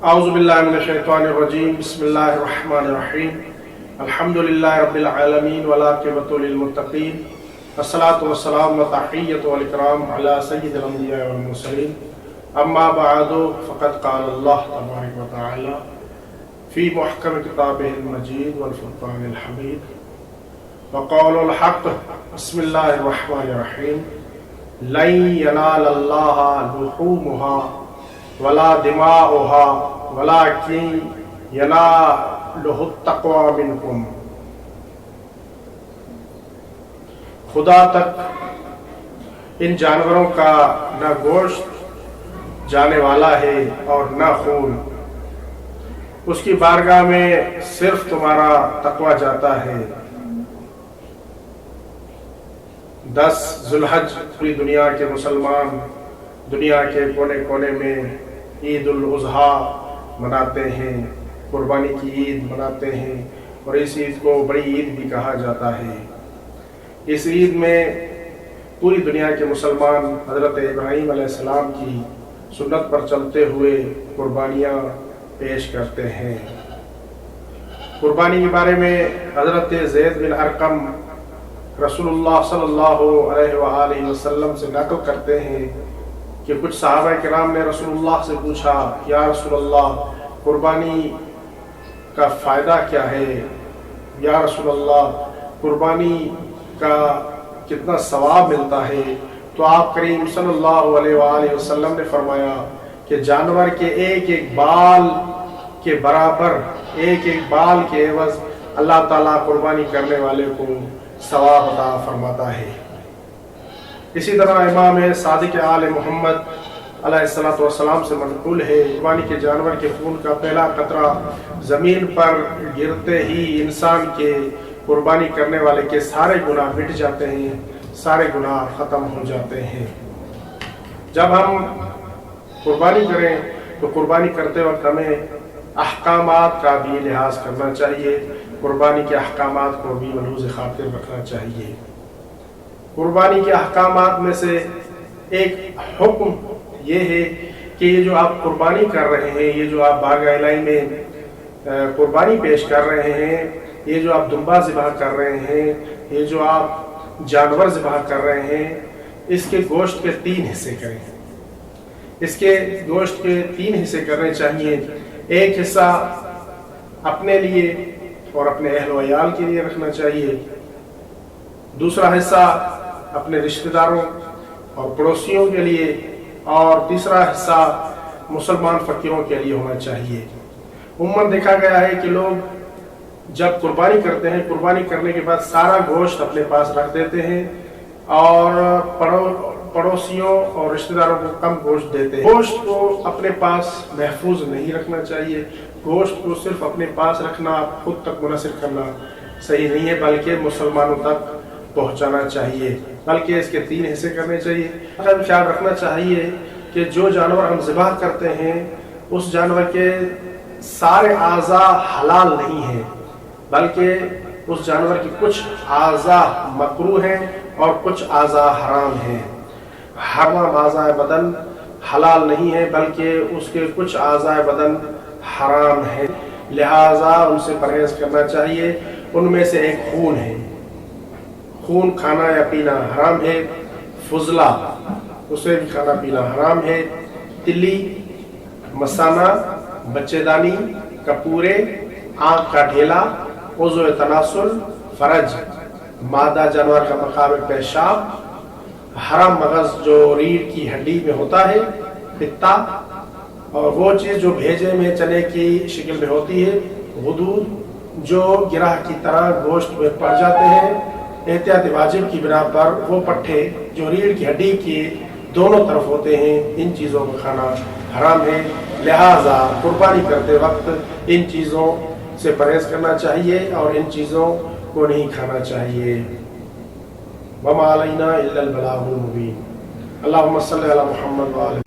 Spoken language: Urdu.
اعوذ باللہ من الشیطان الرجیم بسم اللہ الرحمن الرحیم الحمدللہ رب العالمین والعاقبۃ للمتقین الصلاۃ والسلام والتحیۃ والاکرام علی سید الانبیاء والمرسلین اما بعد فقد قال اللہ تبارک وتعالی فی محکم کتابہ المجید والفرقان الحمید وقول الحق بسم اللہ الرحمن الرحیم لن ینال اللہ لحومها ولا دماؤها ولكن ينالہ التقوی منکم۔ خدا تک ان جانوروں کا نہ گوشت جانے والا ہے اور نہ خون، اس کی بارگاہ میں صرف تمہارا تقوی جاتا ہے۔ 10 ذوالحج پوری دنیا کے مسلمان دنیا کے کونے کونے میں عید الاضحیٰ مناتے ہیں، قربانی کی عید مناتے ہیں، اور اس عید کو بڑی عید بھی کہا جاتا ہے۔ اس عید میں پوری دنیا کے مسلمان حضرت ابراہیم علیہ السلام کی سنت پر چلتے ہوئے قربانیاں پیش کرتے ہیں۔ قربانی کے بارے میں حضرت زید بن ارقم رسول اللہ صلی اللہ علیہ وآلہ وسلم سے نقل کرتے ہیں کہ کچھ صحابہ کرام نے رسول اللہ سے پوچھا، یا رسول اللہ قربانی کا فائدہ کیا ہے؟ یا رسول اللہ قربانی کا کتنا ثواب ملتا ہے؟ تو آپ کریم صلی اللہ علیہ وآلہ وسلم نے فرمایا کہ جانور کے ایک ایک بال کے برابر، ایک ایک بال کے عوض اللہ تعالیٰ قربانی کرنے والے کو ثواب عطا فرماتا ہے۔ اسی طرح امام صادق آل محمد علیہ السلام سے منقول ہے، قربانی کے جانور کے خون کا پہلا قطرہ زمین پر گرتے ہی انسان کے قربانی کرنے والے کے سارے گناہ مٹ جاتے ہیں، سارے گناہ ختم ہو جاتے ہیں۔ جب ہم قربانی کریں تو قربانی کرتے وقت ہمیں احکامات کا بھی لحاظ کرنا چاہیے، قربانی کے احکامات کو بھی ملحوظ خاطر رکھنا چاہیے۔ قربانی کے احکامات میں سے ایک حکم یہ ہے کہ یہ جو آپ قربانی کر رہے ہیں، یہ جو آپ بارگاہ الہی میں قربانی پیش کر رہے ہیں، یہ جو آپ دمبا ذبح کر رہے ہیں، یہ جو آپ جانور ذبح کر رہے ہیں، اس کے گوشت کے 3 حصے کریں۔ اس کے گوشت کے 3 حصے کرنے چاہیے۔ ایک حصہ اپنے لیے اور اپنے اہل و عیال کے لیے رکھنا چاہیے، دوسرا حصہ اپنے رشتہ داروں اور پڑوسیوں کے لیے، اور تیسرا حصہ مسلمان فقیروں کے لیے ہونا چاہیے۔ عموماً دیکھا گیا ہے کہ لوگ جب قربانی کرتے ہیں، قربانی کرنے کے بعد سارا گوشت اپنے پاس رکھ دیتے ہیں اور پڑوسیوں اور رشتہ داروں کو کم گوشت دیتے ہیں۔ گوشت کو اپنے پاس محفوظ نہیں رکھنا چاہیے، گوشت کو صرف اپنے پاس رکھنا، خود تک منحصر کرنا صحیح نہیں ہے، بلکہ مسلمانوں تک پہنچانا چاہیے، بلکہ اس کے 3 حصے کرنے چاہیے۔ خیال رکھنا چاہیے کہ جو جانور ہم ذبح کرتے ہیں اس جانور کے سارے اعضاء حلال نہیں ہیں، بلکہ اس جانور کی کچھ اعضاء مکروہ ہیں اور کچھ اعضاء حرام ہیں۔ حرام اعضاء بدن حلال نہیں ہے، بلکہ اس کے کچھ اعضاء بدن حرام ہیں، لہذا ان سے پرہیز کرنا چاہیے۔ ان میں سے ایک خون ہے، خون کھانا یا پینا حرام ہے۔ فضلہ، اسے بھی کھانا پینا حرام ہے۔ تلی، مثانہ، بچے دانی، کپورے، آنکھ کا ڈھیلا، عضو تناسل، فرج، مادہ جانور کا مقام پیشاب، حرام مغز جو ریڑھ کی ہڈی میں ہوتا ہے، پتا، اور وہ چیز جو بھیجے میں چنے کی شکل میں ہوتی ہے، غدود جو گرہ کی طرح گوشت میں پڑ جاتے ہیں، احتیاط واجب کی بنا پر وہ پٹھے جو ریڑھ کی ہڈی کی دونوں طرف ہوتے ہیں، ان چیزوں کو کھانا حرام ہے، لہذا قربانی کرتے وقت ان چیزوں سے پرہیز کرنا چاہیے اور ان چیزوں کو نہیں کھانا چاہیے۔ وما علینا الا البلاغ المبین۔ اللہم صلی علی محمد وآلہ